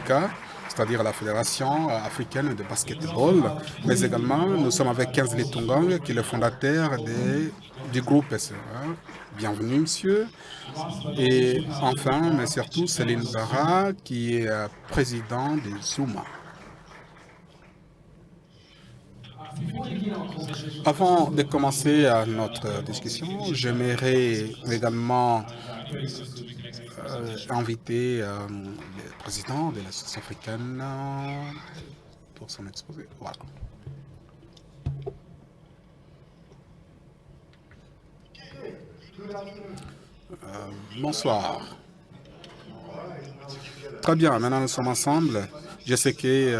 FAFAFRICA, c'est-à-dire la Fédération africaine de basketball, mais également nous sommes avec Kingsley Tungang, qui est le fondateur du groupe SEA. Bienvenue, monsieur. Et enfin, mais surtout, Céline Barra, qui est président de Zuma. Avant de commencer notre discussion, j'aimerais également inviter le président de l'Association africaine pour son exposé. Voilà. Bonsoir. Très bien, maintenant nous sommes ensemble. Je sais que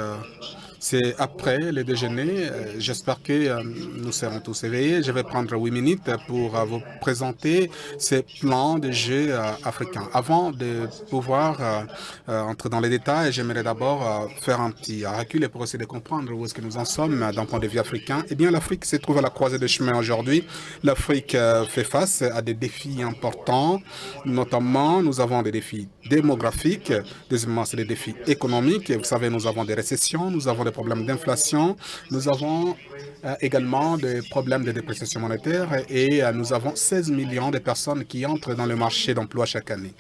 c'est après le déjeuner. J'espère que nous serons tous éveillés. Je vais prendre 8 minutes pour vous présenter ces plans de jeu africains. Avant de pouvoir entrer dans les détails, j'aimerais d'abord faire un petit recul pour essayer de comprendre où est-ce que nous en sommes d'un point de vue africain. Eh bien, l'Afrique se trouve à la croisée des chemins aujourd'hui. L'Afrique fait face à des défis importants. Notamment, nous avons des défis démographiques. Deuxièmement, c'est des défis économiques. Vous savez, nous avons des récessions, nous avons des problèmes d'inflation, nous avons également des problèmes de dépréciation monétaire et nous avons 16 millions de personnes qui entrent dans le marché d'emploi chaque année.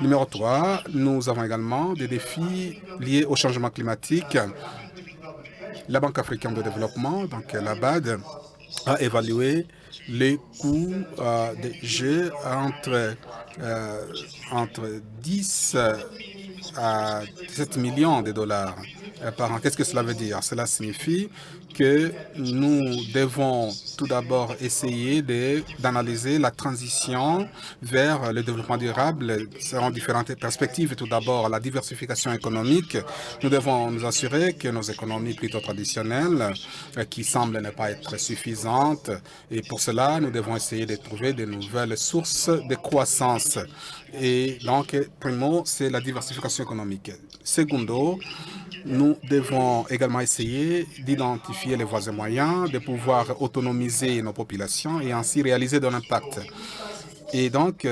Numéro 3, nous avons également des défis liés au changement climatique. La Banque africaine de développement, donc la BAD, a évalué les coûts des jeux entre 10 à 17 millions de dollars par an. Qu'est-ce que cela veut dire? Cela signifie que nous devons tout d'abord essayer d'analyser la transition vers le développement durable selon différentes perspectives. Tout d'abord, la diversification économique. Nous devons nous assurer que nos économies plutôt traditionnelles, qui semblent ne pas être suffisantes, et pour cela, nous devons essayer de trouver de nouvelles sources de croissance. Et donc, primo, c'est la diversification économique. Secondo, nous devons également essayer d'identifier les voies et moyens de pouvoir autonomiser nos populations et ainsi réaliser de l'impact. Et donc,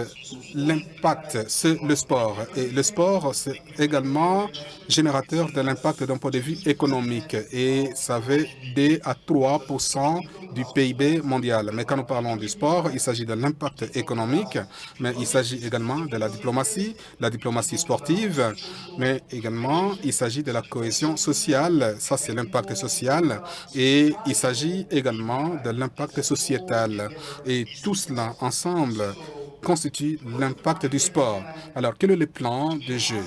l'impact, c'est le sport. Et le sport, c'est également générateur de l'impact d'un point de vue économique. Et ça fait 2 à 3% du PIB mondial. Mais quand nous parlons du sport, il s'agit de l'impact économique, mais il s'agit également de la diplomatie sportive, mais également il s'agit de la cohésion sociale. Ça, c'est l'impact social. Et il s'agit également de l'impact sociétal. Et tout cela ensemble constitue l'impact du sport. Alors, quel est le plan de jeu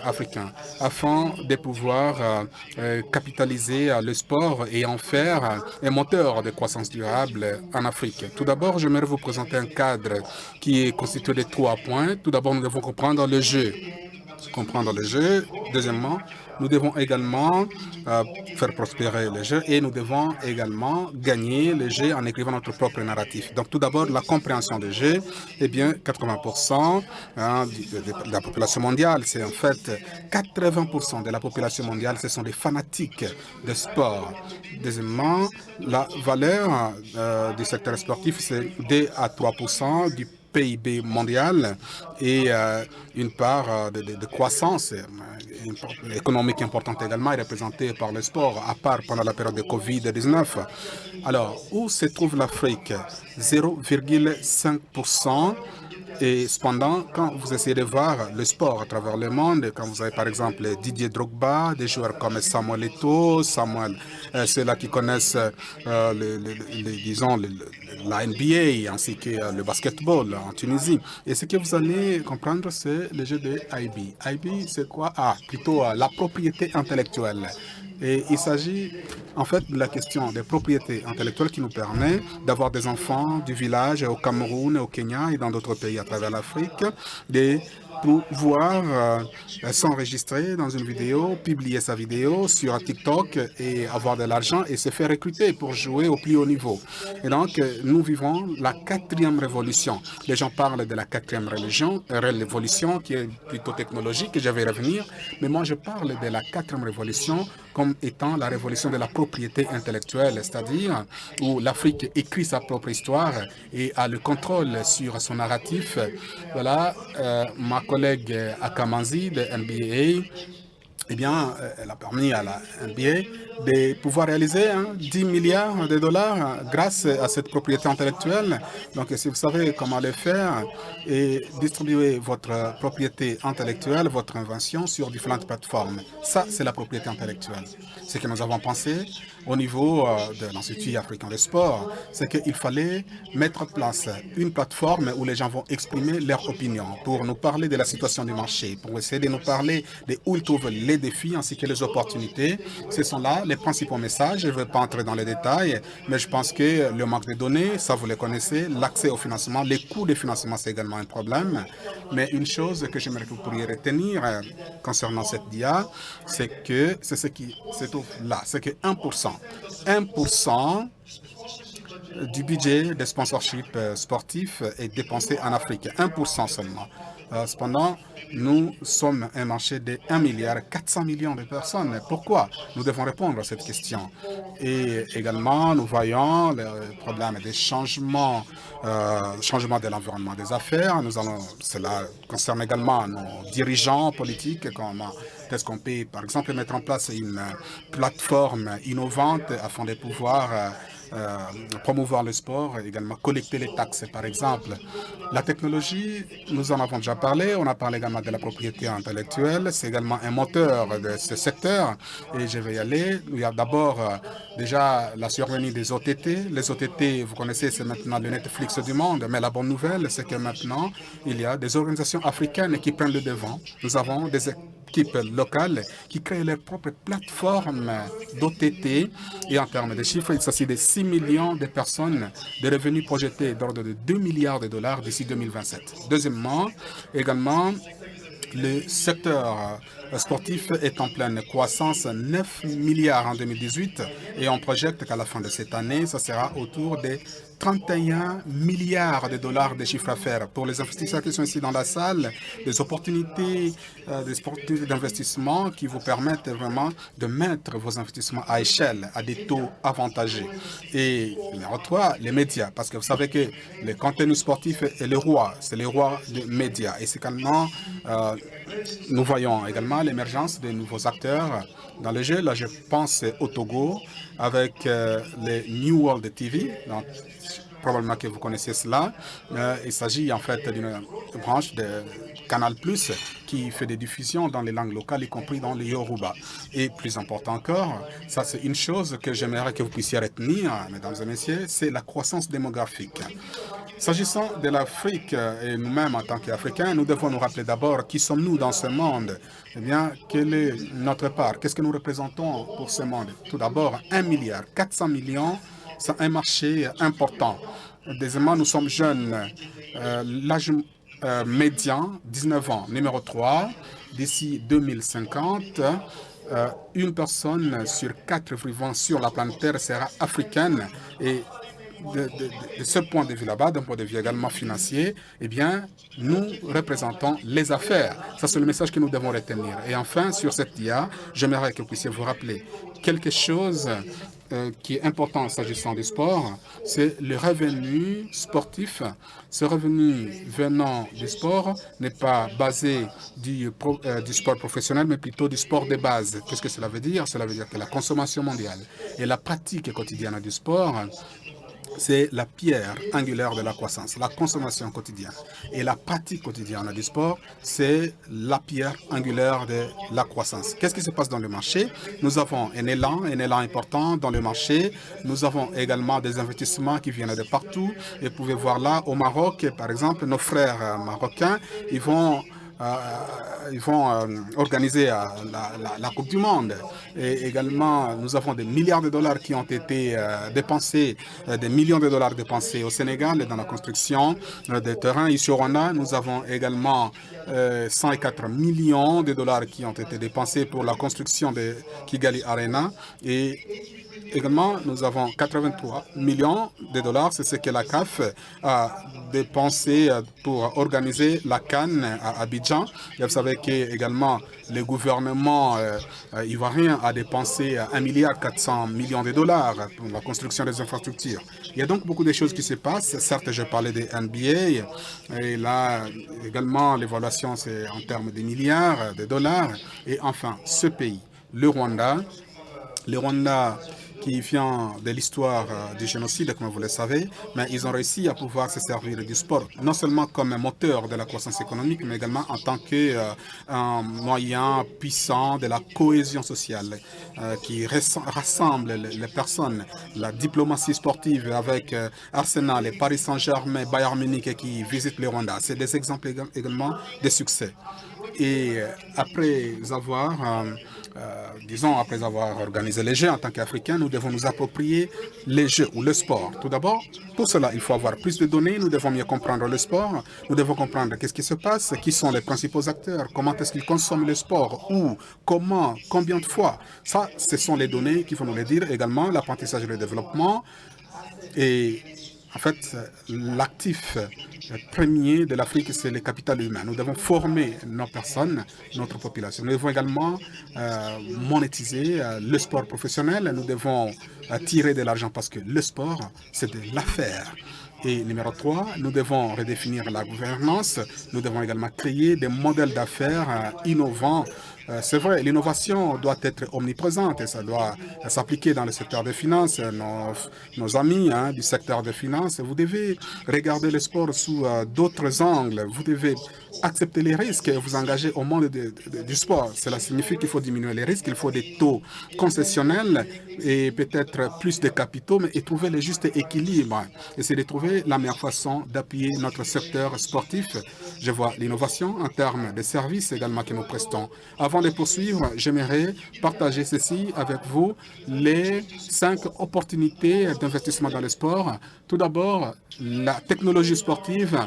africain afin de pouvoir capitaliser le sport et en faire un moteur de croissance durable en Afrique? Tout d'abord, j'aimerais vous présenter un cadre qui est constitué de 3 points. Tout d'abord, nous devons comprendre le jeu. Deuxièmement, nous devons également faire prospérer le jeu et nous devons également gagner le jeu en écrivant notre propre narratif. Donc, tout d'abord, la compréhension du jeu. Eh bien, 80% de la population mondiale, c'est en fait 80% de la population mondiale, ce sont des fanatiques de sport. Deuxièmement, la valeur du secteur sportif, c'est 2 à 3% du PIB mondial et une part de croissance économique importante également est représentée par le sport, à part pendant la période de Covid-19. Alors, où se trouve l'Afrique? 0,5%. Et cependant, quand vous essayez de voir le sport à travers le monde, quand vous avez par exemple Didier Drogba, des joueurs comme Samuel Eto'o, ceux-là qui connaissent, disons, la NBA ainsi que le basketball en Tunisie. Et ce que vous allez comprendre, c'est le jeu de IB. IB, c'est quoi? Plutôt la propriété intellectuelle. Et il s'agit en fait de la question des propriétés intellectuelles qui nous permet d'avoir des enfants du village au Cameroun, au Kenya et dans d'autres pays à travers l'Afrique, de pouvoir s'enregistrer dans une vidéo, publier sa vidéo sur TikTok et avoir de l'argent et se faire recruter pour jouer au plus haut niveau. Et donc, nous vivons la 4e révolution. Les gens parlent de la 4e révolution qui est plutôt technologique, et je vais y revenir, mais moi je parle de la 4e révolution comme étant la révolution de la propriété intellectuelle, c'est-à-dire où l'Afrique écrit sa propre histoire et a le contrôle sur son narratif. Voilà, ma collègue Akamanzi de NBA eh bien, elle a permis à la NBA de pouvoir réaliser 10 milliards de dollars grâce à cette propriété intellectuelle. Donc, si vous savez comment le faire et distribuer votre propriété intellectuelle, votre invention sur différentes plateformes, ça, c'est la propriété intellectuelle. Ce que nous avons pensé au niveau de l'Institut africain de sport, c'est qu'il fallait mettre en place une plateforme où les gens vont exprimer leur opinion pour nous parler de la situation du marché, pour essayer de nous parler de où ils trouvent les défis ainsi que les opportunités. Ce sont là les principaux messages. Je ne vais pas entrer dans les détails, mais je pense que le manque de données, ça vous le connaissez, l'accès au financement, les coûts de financement, c'est également un problème. Mais une chose que j'aimerais que vous pourriez retenir concernant cette DIA, c'est que c'est ce qui se trouve là, c'est que 1% du budget des sponsorships sportifs est dépensé en Afrique, 1% seulement. Cependant, nous sommes un marché de 1,4 milliard de personnes. Pourquoi? Nous devons répondre à cette question. Et également, nous voyons le problème des changements, changement de l'environnement des affaires. Cela concerne également nos dirigeants politiques, comment est-ce qu'on peut, par exemple, mettre en place une plateforme innovante afin de pouvoir promouvoir le sport, également collecter les taxes, par exemple. La technologie, nous en avons déjà parlé. On a parlé également de la propriété intellectuelle. C'est également un moteur de ce secteur. Et je vais y aller. Il y a d'abord déjà la survenue des OTT. Les OTT, vous connaissez, c'est maintenant le Netflix du monde. Mais la bonne nouvelle, c'est que maintenant, il y a des organisations africaines qui prennent le devant. Nous avons des équipes locales qui créent leurs propres plateformes d'OTT. Et en termes de chiffres, il s'agit de 6 millions de personnes, de revenus projetés d'ordre de 2 milliards de dollars d'ici 2027. Deuxièmement, également, le secteur sportif est en pleine croissance, 9 milliards en 2018, et on projette qu'à la fin de cette année, ça sera autour de 31 milliards de dollars de chiffre d'affaires. Pour les investisseurs qui sont ici dans la salle, des opportunités d'investissement qui vous permettent vraiment de mettre vos investissements à échelle, à des taux avantagés. Et numéro 3, les médias, parce que vous savez que le contenu sportif est le roi, c'est le roi des médias. Et c'est également, nous voyons également l'émergence de nouveaux acteurs dans le jeu. Là, je pense au Togo avec les New World TV. Donc, probablement que vous connaissez cela. Il s'agit en fait d'une branche de Canal+, qui fait des diffusions dans les langues locales, y compris dans les Yoruba. Et plus important encore, ça c'est une chose que j'aimerais que vous puissiez retenir, mesdames et messieurs, c'est la croissance démographique. S'agissant de l'Afrique, et nous-mêmes en tant qu'Africains, nous devons nous rappeler d'abord qui sommes-nous dans ce monde. Eh bien, quelle est notre part? Qu'est-ce que nous représentons pour ce monde? Tout d'abord, 1,4 milliard, c'est un marché important. Deuxièmement, nous sommes jeunes. L'âge médian, 19 ans. Numéro 3, d'ici 2050, une personne sur 4 vivant sur la planète Terre sera africaine. Et de ce point de vue là-bas, d'un point de vue également financier, eh bien, nous représentons les affaires. Ça, c'est le message que nous devons retenir. Et enfin, sur cette dia, j'aimerais que vous puissiez vous rappeler quelque chose qui est important s'agissant du sport, c'est le revenu sportif. Ce revenu venant du sport n'est pas basé du sport professionnel, mais plutôt du sport de base. Qu'est-ce que cela veut dire? Cela veut dire que la consommation mondiale et la pratique quotidienne du sport, c'est la pierre angulaire de la croissance, la consommation quotidienne. Et la pratique quotidienne du sport, c'est la pierre angulaire de la croissance. Qu'est-ce qui se passe dans le marché? Nous avons un élan important dans le marché. Nous avons également des investissements qui viennent de partout. Et vous pouvez voir là, au Maroc, par exemple, nos frères marocains, ils vont organiser la Coupe du Monde. Et également, nous avons des milliards de dollars qui ont été dépensés, des millions de dollars dépensés au Sénégal dans la construction des terrains. Ici au Rwanda, nous avons également 104 millions de dollars qui ont été dépensés pour la construction de Kigali Arena. Et Également, nous avons 83 millions de dollars. C'est ce que la CAF a dépensé pour organiser la CAN à Abidjan. Et vous savez qu'également, le gouvernement ivoirien a dépensé 1,4 milliard de dollars pour la construction des infrastructures. Il y a donc beaucoup de choses qui se passent. Certes, je parlais des NBA. Et là, également, l'évaluation, c'est en termes de milliards de dollars. Et enfin, ce pays, le Rwanda, qui vient de l'histoire du génocide, comme vous le savez, mais ils ont réussi à pouvoir se servir du sport, non seulement comme un moteur de la croissance économique, mais également en tant qu'un moyen puissant de la cohésion sociale qui rassemble les personnes. La diplomatie sportive avec Arsenal et Paris Saint-Germain, Bayern Munich qui visitent le Rwanda, c'est des exemples également de succès. Et après avoir disons, après avoir organisé les Jeux en tant qu'Africains, nous devons nous approprier les Jeux ou le sport. Tout d'abord, pour cela, il faut avoir plus de données, nous devons mieux comprendre le sport, nous devons comprendre qu'est-ce qui se passe, qui sont les principaux acteurs, comment est-ce qu'ils consomment le sport, où, comment, combien de fois. Ça, ce sont les données qui vont nous le dire. Également, l'apprentissage et le développement. Et en fait, l'actif premier de l'Afrique, c'est le capital humain. Nous devons former nos personnes, notre population. Nous devons également monétiser le sport professionnel. Nous devons tirer de l'argent parce que le sport, c'est de l'affaire. Et numéro 3, nous devons redéfinir la gouvernance. Nous devons également créer des modèles d'affaires innovants. C'est vrai, l'innovation doit être omniprésente et ça doit s'appliquer dans le secteur des finances. Nos amis du secteur des finances, vous devez regarder le sport sous d'autres angles. Vous devez accepter les risques et vous engager au monde du sport. Cela signifie qu'il faut diminuer les risques, il faut des taux concessionnels et peut-être plus de capitaux, mais et trouver le juste équilibre. Essayer de trouver la meilleure façon d'appuyer notre secteur sportif. Je vois l'innovation en termes de services également que nous prestons. Avant de poursuivre, j'aimerais partager ceci avec vous, les 5 opportunités d'investissement dans le sport. Tout d'abord, la technologie sportive.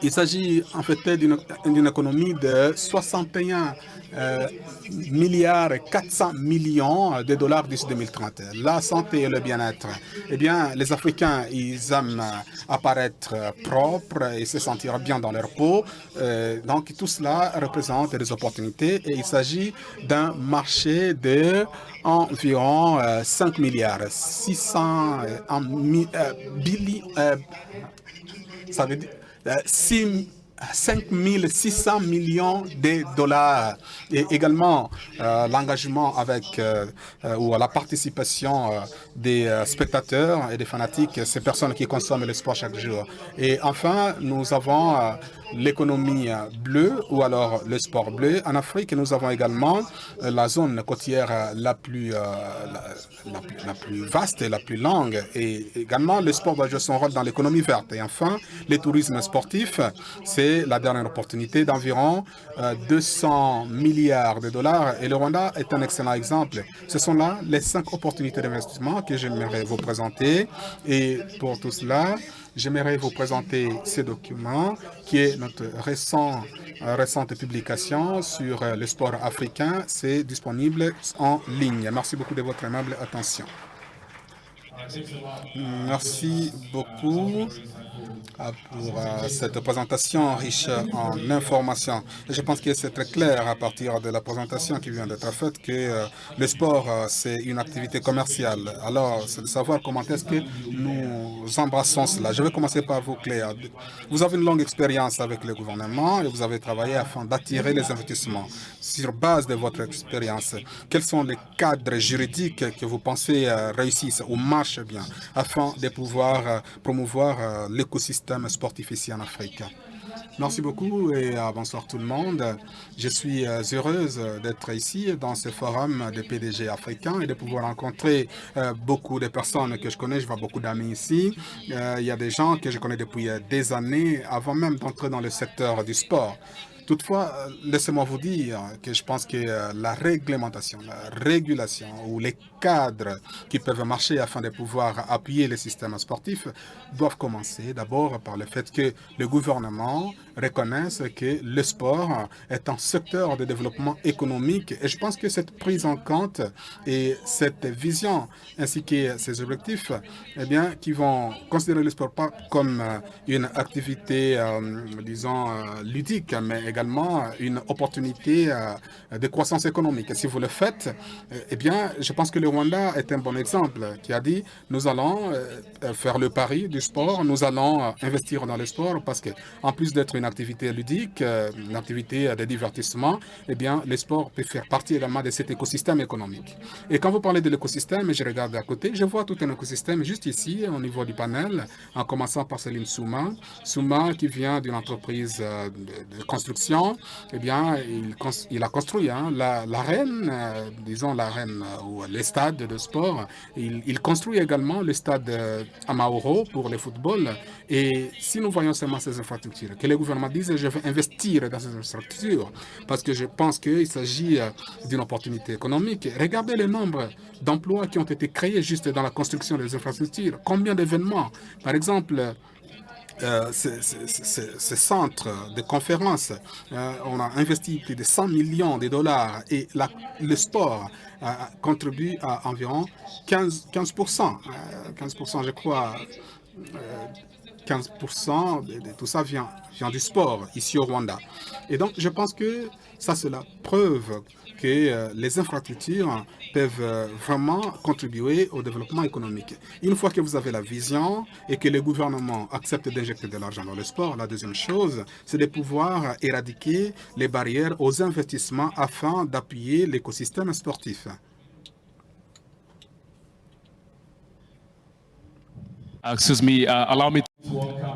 Il s'agit en fait d'une économie de 61 milliards 400 millions de dollars d'ici 2030. La santé et le bien-être. Eh bien, les Africains, ils aiment apparaître propres et se sentir bien dans leur peau. Donc, tout cela représente des opportunités et il s'agit d'un marché de environ 5 milliards 600 ça veut dire 5 600 millions de dollars et également l'engagement avec ou la participation des spectateurs et des fanatiques, ces personnes qui consomment le sport chaque jour. Et enfin, nous avons l'économie bleue ou alors le sport bleu. En Afrique, nous avons également la zone côtière la plus vaste et la plus longue. Et également, le sport va jouer son rôle dans l'économie verte. Et enfin, le tourisme sportif, c'est la dernière opportunité d'environ 200 milliards de dollars. Et le Rwanda est un excellent exemple. Ce sont là les 5 opportunités d'investissement que j'aimerais vous présenter. Et pour tout cela, j'aimerais vous présenter ce document qui est notre récente publication sur le sport africain. C'est disponible en ligne. Merci beaucoup de votre aimable attention. Merci beaucoup pour cette présentation riche en informations. Je pense que c'est très clair à partir de la présentation qui vient d'être faite que le sport, c'est une activité commerciale. Alors, c'est de savoir comment est-ce que nous embrassons cela. Je vais commencer par vous, Cléa. Vous avez une longue expérience avec le gouvernement et vous avez travaillé afin d'attirer les investissements. Sur base de votre expérience, quels sont les cadres juridiques que vous pensez réussissent ou marchent bien afin de pouvoir promouvoir l'écosystème sportif ici en Afrique? Merci beaucoup et bonsoir tout le monde. Je suis heureuse d'être ici dans ce forum de PDG africains et de pouvoir rencontrer beaucoup de personnes que je connais. Je vois beaucoup d'amis ici. Il y a des gens que je connais depuis des années avant même d'entrer dans le secteur du sport. Toutefois, laissez-moi vous dire que je pense que la réglementation, la régulation ou les cadres qui peuvent marcher afin de pouvoir appuyer les systèmes sportifs doivent commencer d'abord par le fait que le gouvernement reconnaisse que le sport est un secteur de développement économique. Et je pense que cette prise en compte et cette vision ainsi que ces objectifs, eh bien, qui vont considérer le sport pas comme une activité, disons, ludique, mais également une opportunité de croissance économique. Et si vous le faites, eh bien, je pense que le Rwanda est un bon exemple qui a dit, nous allons faire le pari du sport, nous allons investir dans le sport parce que, en plus d'être une activité ludique, une activité de divertissement, eh bien, le sport peut faire partie également de cet écosystème économique. Et quand vous parlez de l'écosystème, je regarde à côté, je vois tout un écosystème juste ici, au niveau du panel, en commençant par Céline Souma. Souma, qui vient d'une entreprise de construction, eh bien, il a construit l'arène, disons l'arène ou les stades de sport. Il construit également le stade à Mauro pour le football. Et si nous voyons seulement ces infrastructures, que le gouvernement dise je vais investir dans ces infrastructures parce que je pense qu'il s'agit d'une opportunité économique. Regardez le nombre d'emplois qui ont été créés juste dans la construction des infrastructures. Combien d'événements? Par exemple, ces centres de conférences, on a investi plus de 100 millions de dollars et le sport contribue à environ 15%, 15% je crois, 15% de tout ça vient du sport ici au Rwanda. Et donc, je pense que ça, c'est la preuve que les infrastructures peuvent vraiment contribuer au développement économique. Une fois que vous avez la vision et que le gouvernement accepte d'injecter de l'argent dans le sport, la deuxième chose, c'est de pouvoir éradiquer les barrières aux investissements afin d'appuyer l'écosystème sportif. Excuse me, allow me.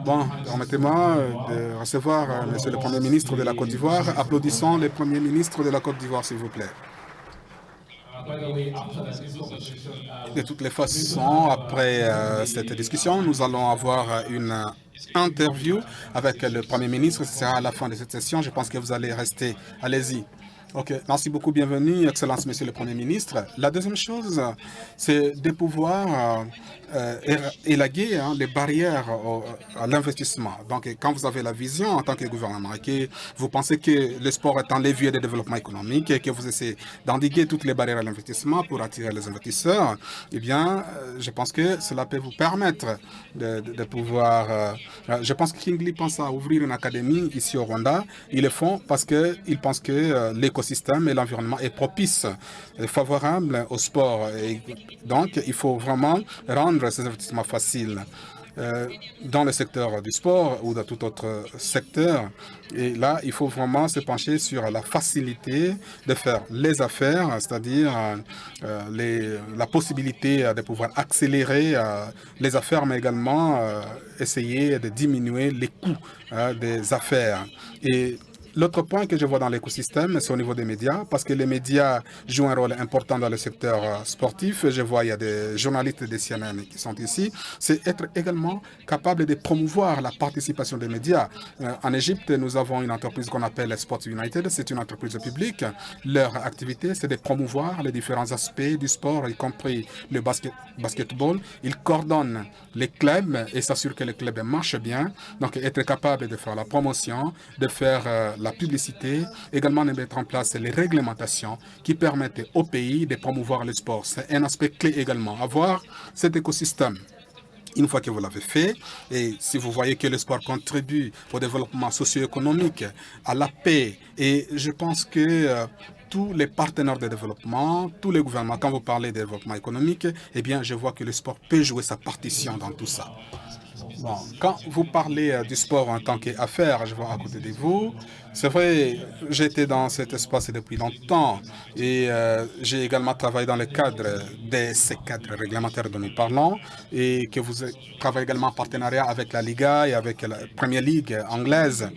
Bon, permettez-moi de recevoir Monsieur le Premier ministre de la Côte d'Ivoire. Applaudissons le Premier ministre de la Côte d'Ivoire, s'il vous plaît. De toutes les façons, après cette discussion, nous allons avoir une interview avec le Premier ministre. Ce sera à la fin de cette session. Je pense que vous allez rester. Allez-y. OK, merci beaucoup, bienvenue, Excellence, Monsieur le Premier ministre. La deuxième chose, c'est de pouvoir élaguer les barrières à l'investissement. Donc, quand vous avez la vision en tant que gouvernement et que vous pensez que le sport est un levier de développement économique et que vous essayez d'endiguer toutes les barrières à l'investissement pour attirer les investisseurs, eh bien, je pense que cela peut vous permettre de pouvoir... je pense que Kingley pense à ouvrir une académie ici au Rwanda. Ils le font parce qu'ils pensent que l'écosystème et l'environnement est propice, favorable au sport. Et donc, il faut vraiment rendre ces investissements faciles dans le secteur du sport ou dans tout autre secteur. Et là, il faut vraiment se pencher sur la facilité de faire les affaires, c'est-à-dire la possibilité de pouvoir accélérer les affaires, mais également essayer de diminuer les coûts des affaires. Et l'autre point que je vois dans l'écosystème, c'est au niveau des médias, parce que les médias jouent un rôle important dans le secteur sportif. Je vois, il y a des journalistes de CNN qui sont ici. C'est être également capable de promouvoir la participation des médias. En Égypte, nous avons une entreprise qu'on appelle Sports United. C'est une entreprise publique. Leur activité, c'est de promouvoir les différents aspects du sport, y compris le basketball. Ils coordonnent les clubs et s'assurent que les clubs marchent bien. Donc, être capable de faire la promotion, de faire la publicité, également de mettre en place les réglementations qui permettent au pays de promouvoir le sport. C'est un aspect clé également, avoir cet écosystème. Une fois que vous l'avez fait, et si vous voyez que le sport contribue au développement socio-économique, à la paix, et je pense que tous les partenaires de développement, tous les gouvernements, quand vous parlez de développement économique, eh bien, je vois que le sport peut jouer sa partition dans tout ça. Bon, quand vous parlez du sport en tant qu'affaire, je vois à côté de vous, c'est vrai, j'étais dans cet espace depuis longtemps et j'ai également travaillé dans le cadre de ces cadres réglementaires dont nous parlons et que vous travaillez également en partenariat avec la Liga et avec la Premier League anglaise.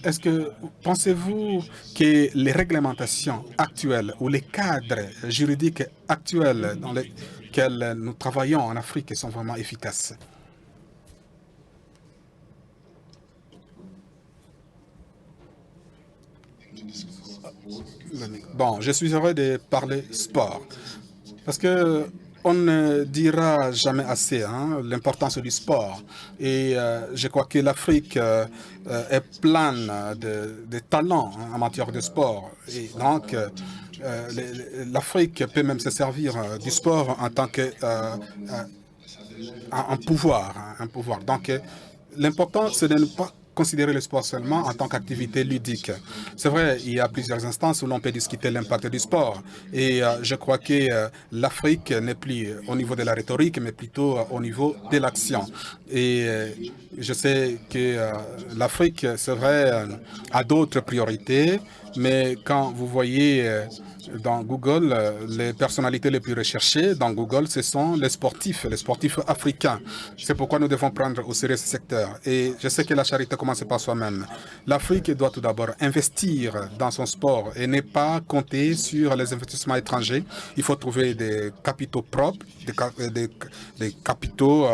Est-ce que pensez-vous que les réglementations actuelles ou les cadres juridiques actuels dans lesquels nous travaillons en Afrique sont vraiment efficaces? Bon, je suis heureux de parler sport parce que on ne dira jamais assez l'importance du sport. Et je crois que l'Afrique est pleine de talents en matière de sport. Et donc, l'Afrique peut même se servir du sport en tant que un pouvoir. Un pouvoir. Donc, l'important, c'est de ne pas considérer le sport seulement en tant qu'activité ludique. C'est vrai, il y a plusieurs instances où l'on peut discuter l'impact du sport. Et je crois que l'Afrique n'est plus au niveau de la rhétorique, mais plutôt au niveau de l'action. Et je sais que l'Afrique, c'est vrai, a d'autres priorités, mais quand vous voyez dans Google, les personnalités les plus recherchées dans Google, ce sont les sportifs africains. C'est pourquoi nous devons prendre au sérieux ce secteur. Et je sais que la charité commence par soi-même. L'Afrique doit tout d'abord investir dans son sport et ne pas compter sur les investissements étrangers. Il faut trouver des capitaux propres, des capitaux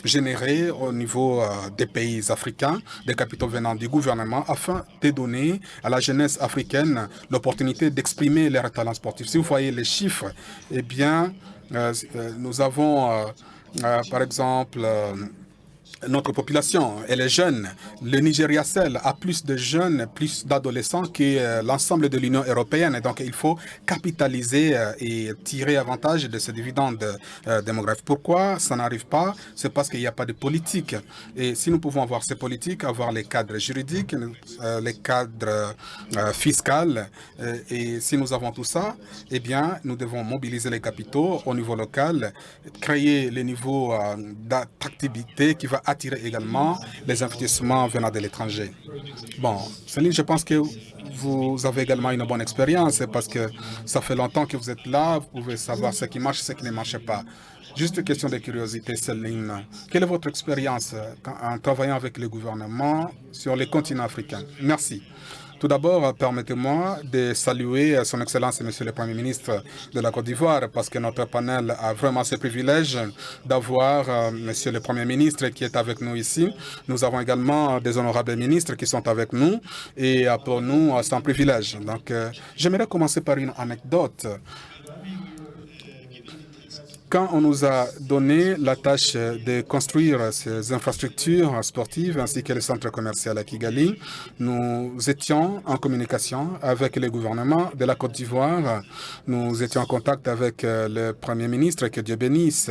générés au niveau des pays africains, des capitaux venant du gouvernement, afin de donner à la jeunesse africaine l'opportunité d'exprimer leurs talents sportifs. Si vous voyez les chiffres, eh bien, nous avons, par exemple, notre population, elle est jeune. Le Nigeria seul a plus de jeunes, plus d'adolescents que l'ensemble de l'Union européenne. Et donc, il faut capitaliser et tirer avantage de ces dividendes démographiques. Pourquoi ça n'arrive pas? C'est parce qu'il n'y a pas de politique. Et si nous pouvons avoir ces politiques, avoir les cadres juridiques, les cadres fiscaux, et si nous avons tout ça, eh bien, nous devons mobiliser les capitaux au niveau local, créer le niveau d'attractivité qui va attirer également les investissements venant de l'étranger. Bon, Céline, je pense que vous avez également une bonne expérience parce que ça fait longtemps que vous êtes là, vous pouvez savoir ce qui marche, ce qui ne marche pas. Juste une question de curiosité, Céline. Quelle est votre expérience en travaillant avec le gouvernement sur les continents africains? Merci. Tout d'abord, permettez-moi de saluer Son Excellence Monsieur le Premier ministre de la Côte d'Ivoire, parce que notre panel a vraiment ce privilège d'avoir Monsieur le Premier ministre qui est avec nous ici. Nous avons également des honorables ministres qui sont avec nous, et pour nous, c'est un privilège. Donc, j'aimerais commencer par une anecdote. Quand on nous a donné la tâche de construire ces infrastructures sportives ainsi que le centre commercial à Kigali, nous étions en communication avec le gouvernement de la Côte d'Ivoire. Nous étions en contact avec le Premier ministre, que Dieu bénisse,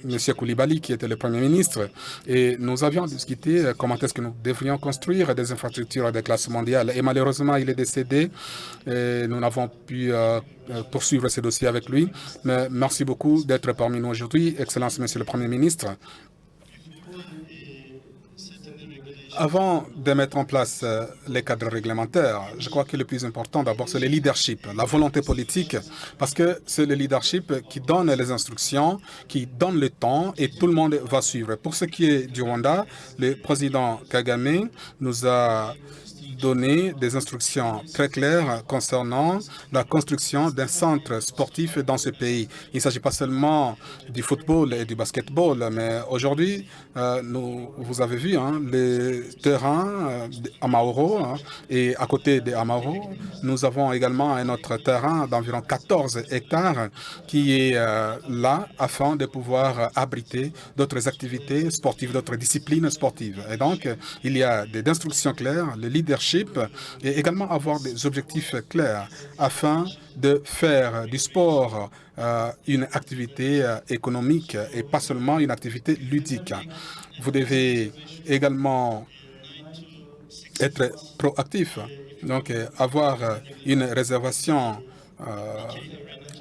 Monsieur Koulibaly, qui était le Premier ministre, et nous avions discuté comment est-ce que nous devrions construire des infrastructures de classe mondiale. Et malheureusement, il est décédé et nous n'avons pu poursuivre ce dossier avec lui. Mais merci beaucoup d'être parmi nous aujourd'hui, Excellence Monsieur le Premier ministre. Avant de mettre en place les cadres réglementaires, je crois que le plus important d'abord, c'est le leadership, la volonté politique, parce que c'est le leadership qui donne les instructions, qui donne le temps et tout le monde va suivre. Pour ce qui est du Rwanda, le président Kagame nous a donné des instructions très claires concernant la construction d'un centre sportif dans ce pays. Il ne s'agit pas seulement du football et du basketball, mais aujourd'hui, vous avez vu les terrains à Mauro, et à côté de Amauro, nous avons également un autre terrain d'environ 14 hectares qui est là afin de pouvoir abriter d'autres activités sportives, d'autres disciplines sportives. Et donc, il y a des instructions claires, le leadership, et également avoir des objectifs clairs afin de faire du sport une activité économique et pas seulement une activité ludique. Vous devez également être proactif, donc avoir une réservation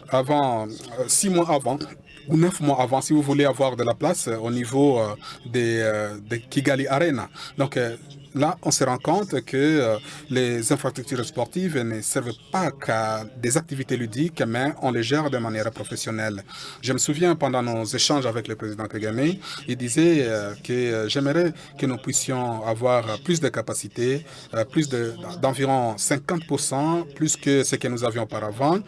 avant 6 mois avant ou 9 mois avant, si vous voulez avoir de la place au niveau de Kigali Arena. Donc là, on se rend compte que les infrastructures sportives ne servent pas qu'à des activités ludiques, mais on les gère de manière professionnelle. Je me souviens, pendant nos échanges avec le président Kagame, il disait que j'aimerais que nous puissions avoir plus de capacités, d'environ 50%, plus que ce que nous avions auparavant.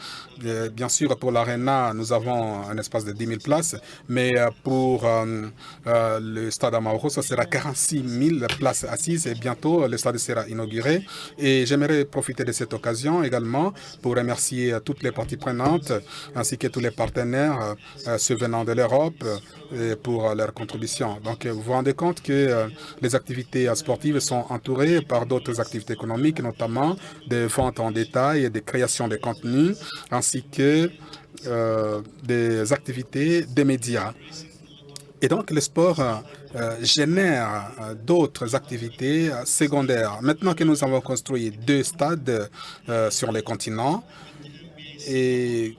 Bien sûr, pour l'Arena, nous avons un espace de 10 000 places, mais pour le stade Amaoro, ça sera 46 000 places assises et bientôt, le stade sera inauguré. Et j'aimerais profiter de cette occasion également pour remercier toutes les parties prenantes ainsi que tous les partenaires survenant de l'Europe pour leur contribution. Donc, vous vous rendez compte que les activités sportives sont entourées par d'autres activités économiques, notamment des ventes en détail et des créations de contenus, ainsi que des activités des médias. Et donc, le sport génère d'autres activités secondaires. Maintenant que nous avons construit 2 stades sur les continents et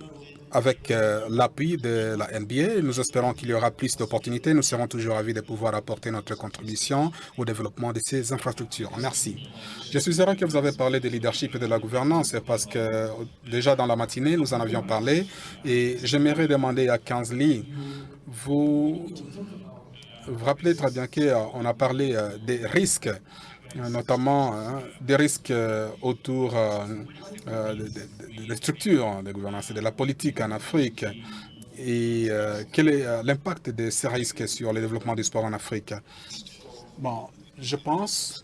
avec l'appui de la NBA, nous espérons qu'il y aura plus d'opportunités. Nous serons toujours ravis de pouvoir apporter notre contribution au développement de ces infrastructures. Merci. Je suis heureux que vous avez parlé de leadership et de la gouvernance parce que déjà dans la matinée, nous en avions parlé. Et j'aimerais demander à Kinsley, vous vous rappelez très bien qu'on a parlé des risques, notamment des risques autour des structures de gouvernance et de la politique en Afrique. Et quel est l'impact de ces risques sur le développement du sport en Afrique? Bon, je pense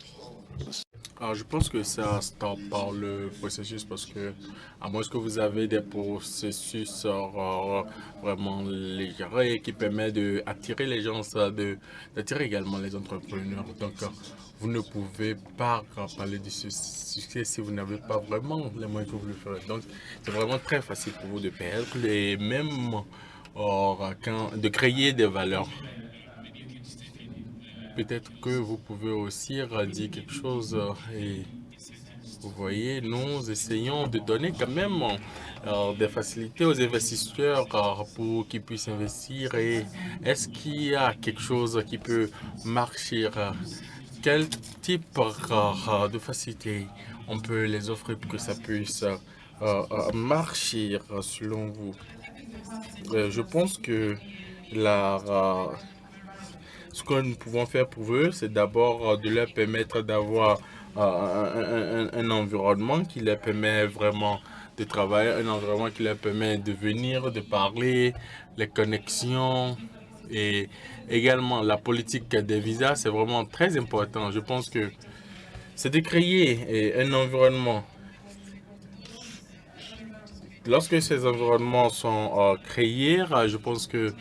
Alors, je pense que ça start par le processus parce que, à moins que vous avez des processus vraiment légers qui permettent d'attirer les gens, d'attirer également les entrepreneurs. Donc, vous ne pouvez pas parler de ce succès si vous n'avez pas vraiment les moyens que vous le ferez. Donc, c'est vraiment très facile pour vous de perdre et même de créer des valeurs. Peut-être que vous pouvez aussi dire quelque chose et vous voyez, nous essayons de donner quand même des facilités aux investisseurs pour qu'ils puissent investir. Et est-ce qu'il y a quelque chose qui peut marcher? Quel type de facilité on peut les offrir pour que ça puisse marcher selon vous? Je pense que ce que nous pouvons faire pour eux, c'est d'abord de leur permettre d'avoir un environnement qui leur permet vraiment de travailler, un environnement qui leur permet de venir, de parler, les connexions et également la politique des visas, c'est vraiment très important. Je pense que c'est de créer un environnement. Lorsque ces environnements sont créés, je pense que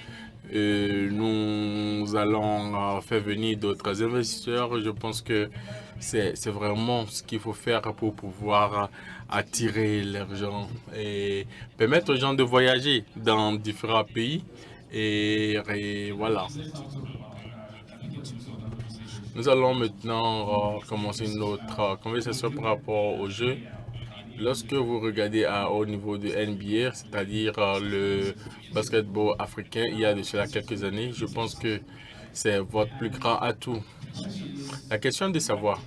nous allons faire venir d'autres investisseurs. Je pense que c'est vraiment ce qu'il faut faire pour pouvoir attirer les gens et permettre aux gens de voyager dans différents pays. Et voilà. Nous allons maintenant commencer une autre conversation par rapport au jeu. Lorsque vous regardez au niveau de NBA, c'est-à-dire le basketball africain, il y a de cela quelques années, je pense que c'est votre plus grand atout. La question de savoir,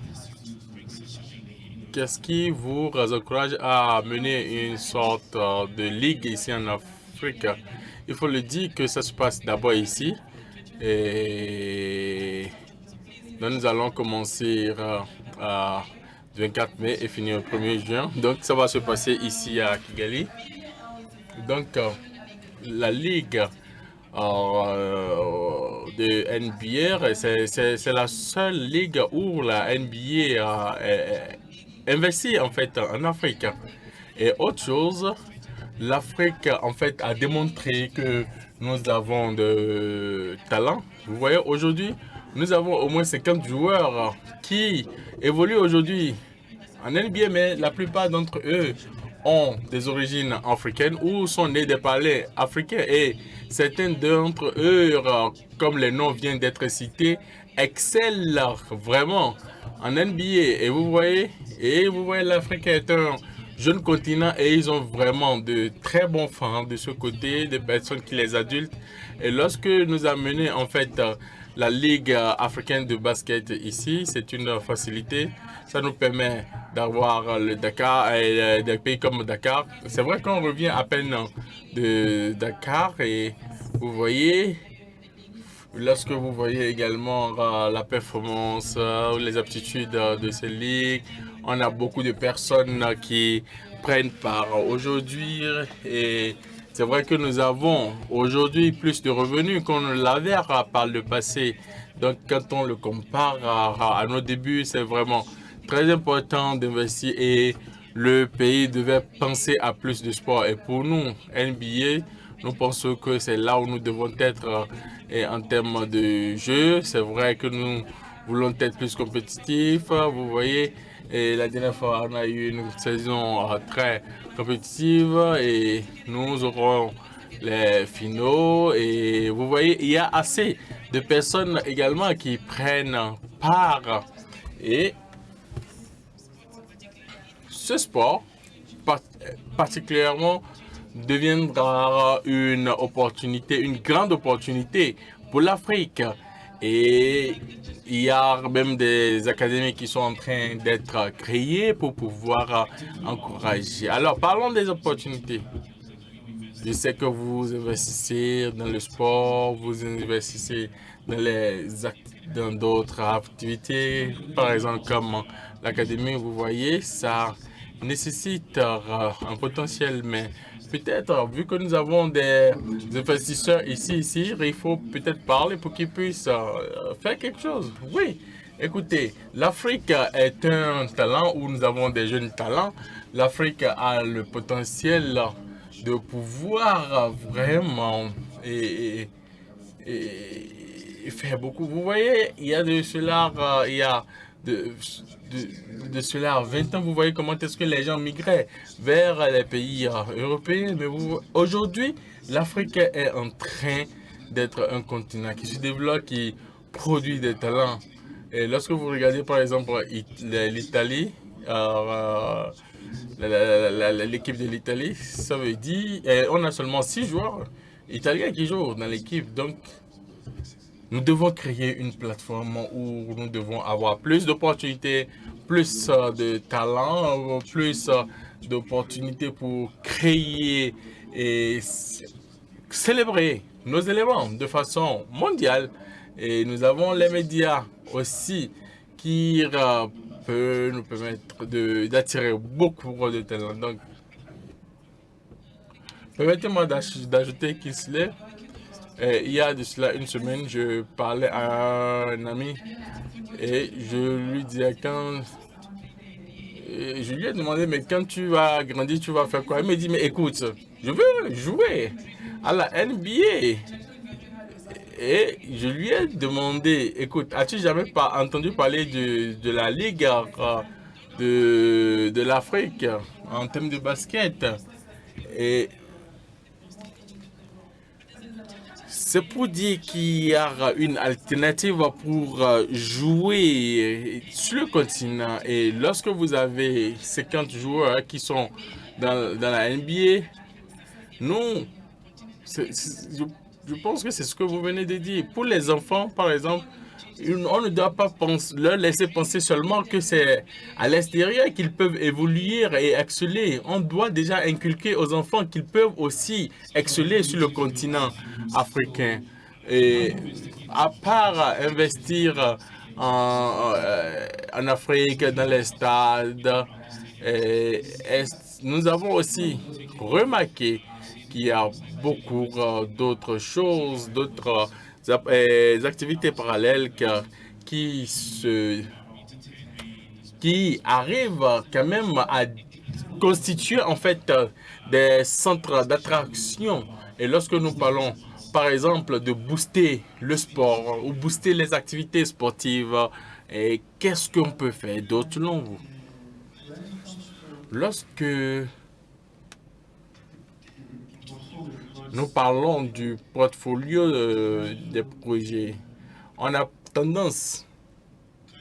qu'est-ce qui vous encourage à mener une sorte de ligue ici en Afrique? Il faut le dire que ça se passe d'abord ici. Et donc nous allons commencer à 24 mai et finir le 1er juin. Donc, ça va se passer ici à Kigali. Donc, la ligue de NBA, c'est la seule ligue où la NBA investit en fait en Afrique. Et autre chose, l'Afrique en fait a démontré que nous avons de talent. Vous voyez, aujourd'hui, nous avons au moins 50 joueurs qui évoluent aujourd'hui en NBA, mais la plupart d'entre eux ont des origines africaines ou sont nés des palais africains. Et certains d'entre eux, comme les noms viennent d'être cités, excellent vraiment en NBA. Et vous voyez, l'Afrique est un jeune continent et ils ont vraiment de très bons fans de ce côté, des personnes qui les adultes. Et lorsque nous amenons en fait la Ligue africaine de basket ici, c'est une facilité. Ça nous permet d'avoir le Dakar et des pays comme Dakar. C'est vrai qu'on revient à peine de Dakar et vous voyez, lorsque vous voyez également la performance, les aptitudes de ces ligues, on a beaucoup de personnes qui prennent part aujourd'hui et C'est vrai que nous avons aujourd'hui plus de revenus qu'on ne l'avait par le passé. Donc, quand on le compare à nos débuts, c'est vraiment très important d'investir et le pays devait penser à plus de sport. Et pour nous, NBA, nous pensons que c'est là où nous devons être et en termes de jeu. C'est vrai que nous voulons être plus compétitifs. Vous voyez, et la dernière fois, on a eu une saison très compétitive et nous aurons les finaux. Et vous voyez, il y a assez de personnes également qui prennent part. Et ce sport, particulièrement, deviendra une opportunité, une grande opportunité pour l'Afrique. Et il y a même des académies qui sont en train d'être créées pour pouvoir encourager. Alors, parlons des opportunités. Je sais que vous investissez dans le sport, vous investissez dans d'autres activités, par exemple comme l'académie, vous voyez, ça nécessite un potentiel, mais peut-être, vu que nous avons des investisseurs ici, il faut peut-être parler pour qu'ils puissent faire quelque chose. Oui, écoutez, l'Afrique est un talent où nous avons des jeunes talents. L'Afrique a le potentiel de pouvoir vraiment faire beaucoup. Vous voyez, il y a de cela, il y a de cela 20 ans, vous voyez comment est-ce que les gens migraient vers les pays européens. Mais aujourd'hui, l'Afrique est en train d'être un continent qui se développe, qui produit des talents. Et lorsque vous regardez par exemple l'Italie, l'équipe de l'Italie, ça veut dire on a seulement 6 joueurs italiens qui jouent dans l'équipe. Donc, nous devons créer une plateforme où nous devons avoir plus d'opportunités, plus de talents, plus d'opportunités pour créer et célébrer nos éléments de façon mondiale. Et nous avons les médias aussi qui peuvent nous permettre d'attirer beaucoup de talents. Donc, permettez-moi d'ajouter Kinsley. Il y a de cela une semaine, je parlais à un ami et je lui disais je lui ai demandé, mais quand tu vas grandir, tu vas faire quoi? Il me dit, mais écoute, je veux jouer à la NBA. Et je lui ai demandé, écoute, as-tu jamais entendu parler de la Ligue de l'Afrique en termes de basket? Et c'est pour dire qu'il y a une alternative pour jouer sur le continent. Et lorsque vous avez 50 joueurs qui sont dans la NBA, nous, je pense que c'est ce que vous venez de dire. Pour les enfants, par exemple, on ne doit pas leur laisser penser seulement que c'est à l'extérieur qu'ils peuvent évoluer et exceller. On doit déjà inculquer aux enfants qu'ils peuvent aussi exceller sur le continent africain. Et à part investir en Afrique, dans les stades, nous avons aussi remarqué qu'il y a beaucoup d'autres choses, d'autres activités parallèles qui arrivent quand même à constituer en fait des centres d'attraction. Et lorsque nous parlons par exemple de booster le sport ou booster les activités sportives, qu'est-ce qu'on peut faire d'autre selon vous? Lorsque nous parlons du portfolio des projets, on a tendance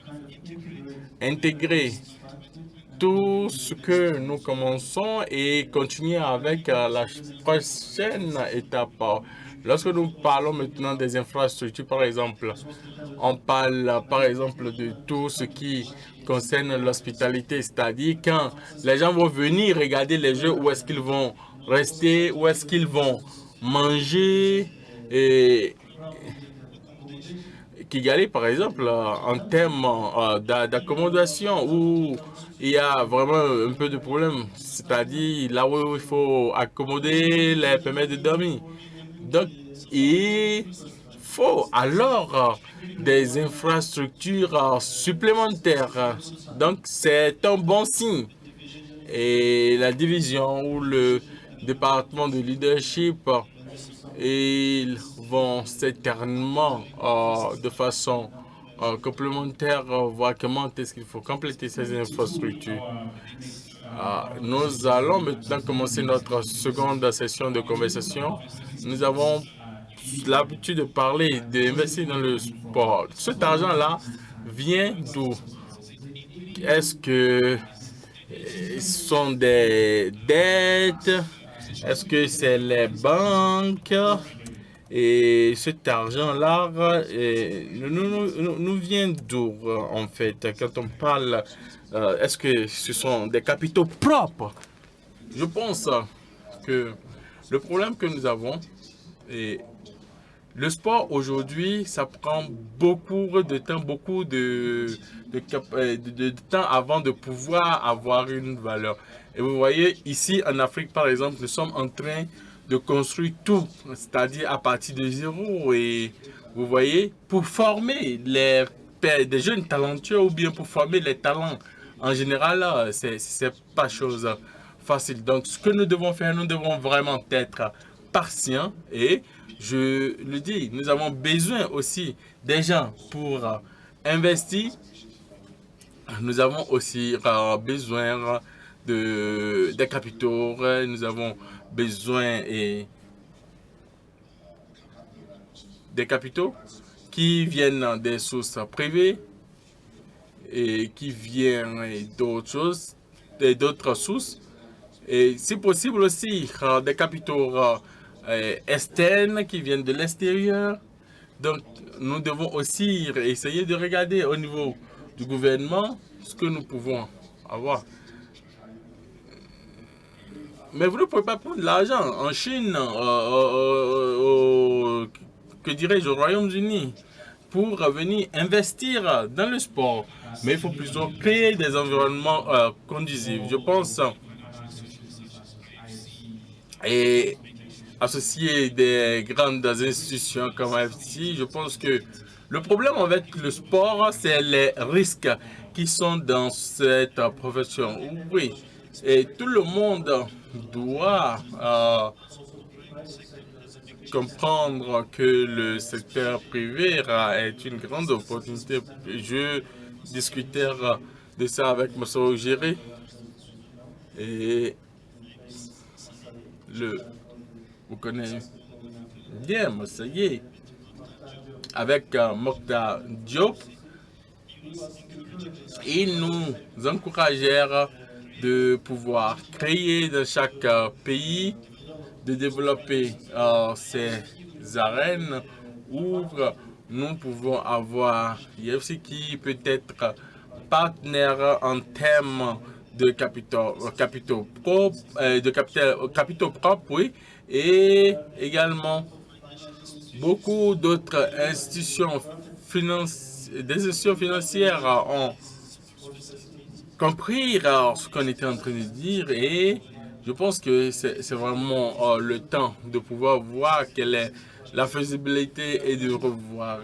à intégrer tout ce que nous commençons et continuer avec la prochaine étape. Lorsque nous parlons maintenant des infrastructures, par exemple, on parle par exemple de tout ce qui concerne l'hospitalité, c'est-à-dire quand les gens vont venir regarder les jeux, où est-ce qu'ils vont rester, où est-ce qu'ils vont manger. Et Kigali, par exemple, en termes d'accommodation, où il y a vraiment un peu de problème, c'est-à-dire là où il faut accommoder les permis de dormir. Donc, il faut alors des infrastructures supplémentaires. Donc, c'est un bon signe. Et la division ou le département de leadership, ils vont certainement, de façon complémentaire, voir comment est-ce qu'il faut compléter ces infrastructures. Nous allons maintenant commencer notre seconde session de conversation. Nous avons l'habitude de parler, d'investir dans le sport. Cet argent-là vient d'où? Est-ce que ce sont des dettes? Est-ce que c'est les banques? Et cet argent-là nous vient d'où, en fait, quand on parle? Est-ce que ce sont des capitaux propres? Je pense que le problème que nous avons, et le sport aujourd'hui, ça prend beaucoup de temps, beaucoup de temps avant de pouvoir avoir une valeur. Et vous voyez, ici en Afrique, par exemple, nous sommes en train de construire tout, c'est-à-dire à partir de zéro. Et vous voyez, pour former des jeunes talentueux ou bien pour former les talents, en général, c'est pas chose facile. Donc, ce que nous devons faire, nous devons vraiment être patients et je le dis, nous avons besoin aussi des gens pour investir. Nous avons aussi besoin des capitaux. Nous avons besoin des capitaux qui viennent des sources privées et qui viennent d'autres choses, d'autres sources. Et si possible aussi des capitaux externes qui viennent de l'extérieur. Donc, nous devons aussi essayer de regarder au niveau du gouvernement ce que nous pouvons avoir. Mais vous ne pouvez pas prendre l'argent en Chine, que dirais-je, au Royaume-Uni, pour venir investir dans le sport. Mais il faut plutôt créer des environnements conduisifs. Je pense et associer des grandes institutions comme FT, je pense que le problème avec le sport, c'est les risques qui sont dans cette profession. Oui, et tout le monde doit comprendre que le secteur privé est une grande opportunité. Je discutais de ça avec M. Ogéré et vous connaissez bien, Moussaïe, avec Mokhtar Diop, ils nous encouragèrent de pouvoir créer dans chaque pays, de développer ces arènes où nous pouvons avoir IFC qui peut être partenaire en termes de capitaux propres, oui, et également beaucoup d'autres institutions financières ont compris ce qu'on était en train de dire et je pense que c'est vraiment le temps de pouvoir voir quelle est la faisabilité et de revoir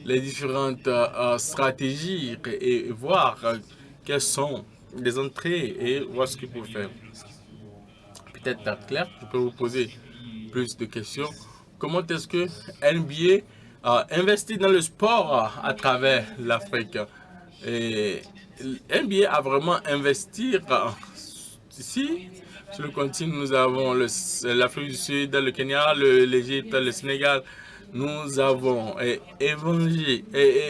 les différentes stratégies et voir quelles sont les entrées et voir ce qu'il faut faire. Peut-être Claire, je peux vous poser plus de questions. Comment est-ce que NBA investit dans le sport à travers l'Afrique? Et NBA a vraiment investi ici. Sur le continent, nous avons l'Afrique du Sud, le Kenya, l'Égypte, le Sénégal. Nous avons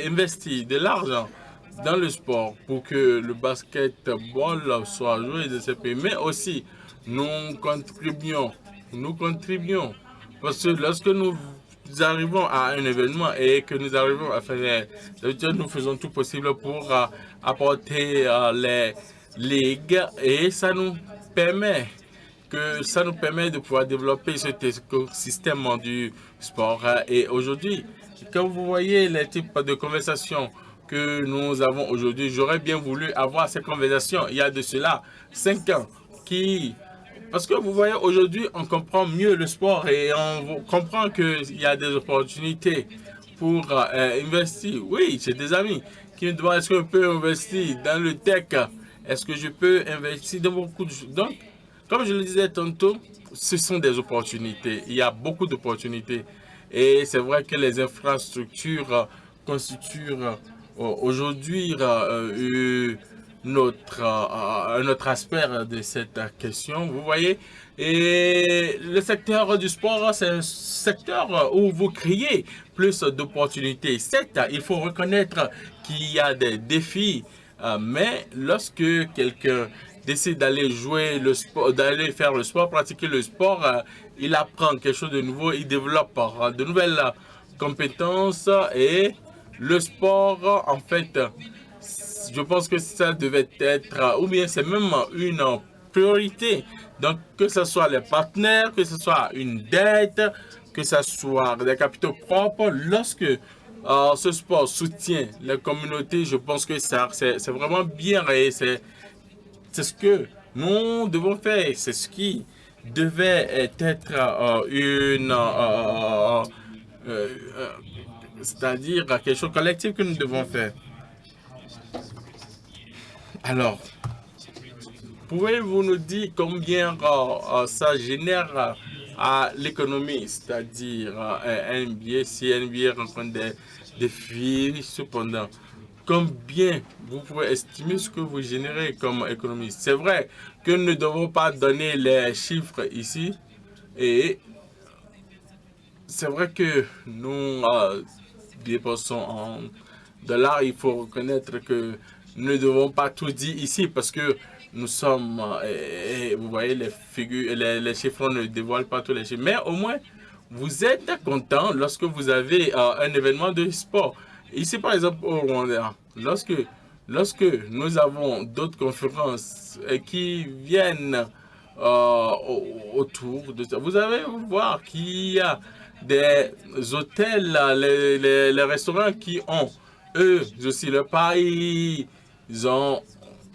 investi de l'argent dans le sport pour que le basketball soit joué de ces pays. Mais aussi, nous contribuons. Parce que lorsque nous arrivons à un événement et que nous arrivons à faire, d'habitude, nous faisons tout possible pour apporter les ligues et ça nous permet que ça nous permet de pouvoir développer cet écosystème du sport. Et aujourd'hui, quand vous voyez les types de conversations que nous avons aujourd'hui, j'aurais bien voulu avoir ces conversations il y a de cela 5 ans. Parce que vous voyez, aujourd'hui, on comprend mieux le sport et on comprend qu'il y a des opportunités pour investir. Oui, j'ai des amis qui me demandent est-ce que je peux investir dans le tech? Est-ce que je peux investir dans beaucoup de choses? Donc, comme je le disais tantôt, ce sont des opportunités. Il y a beaucoup d'opportunités. Et c'est vrai que les infrastructures constituent aujourd'hui un autre aspect de cette question, vous voyez. Et le secteur du sport, c'est un secteur où vous créez plus d'opportunités. Certes, il faut reconnaître qu'il y a des défis, mais lorsque quelqu'un décide d'aller jouer le sport, d'aller faire le sport, pratiquer le sport, il apprend quelque chose de nouveau, il développe de nouvelles compétences et le sport, en fait, je pense que ça devait être, ou bien c'est même une priorité. Donc, que ce soit les partenaires, que ce soit une dette, que ce soit des capitaux propres, lorsque ce sport soutient les communautés, je pense que c'est vraiment bien et c'est ce que nous devons faire. C'est ce qui devait être c'est-à-dire quelque chose de collectif que nous devons faire. Alors, pouvez-vous nous dire combien ça génère à l'économie, c'est-à-dire NBA, si NBA rencontre des défis, cependant, combien vous pouvez estimer ce que vous générez comme économie? C'est vrai que nous ne devons pas donner les chiffres ici, et c'est vrai que nous dépensons en dollars. Il faut reconnaître que nous ne devons pas tout dire ici parce que nous sommes, vous voyez, les figures, les chiffres ne dévoilent pas tous les chiffres. Mais au moins, vous êtes content lorsque vous avez un événement de sport. Ici, par exemple, au Rwanda, lorsque nous avons d'autres conférences qui viennent autour de ça, vous allez voir qu'il y a des hôtels, les restaurants qui ont, eux aussi, le pays,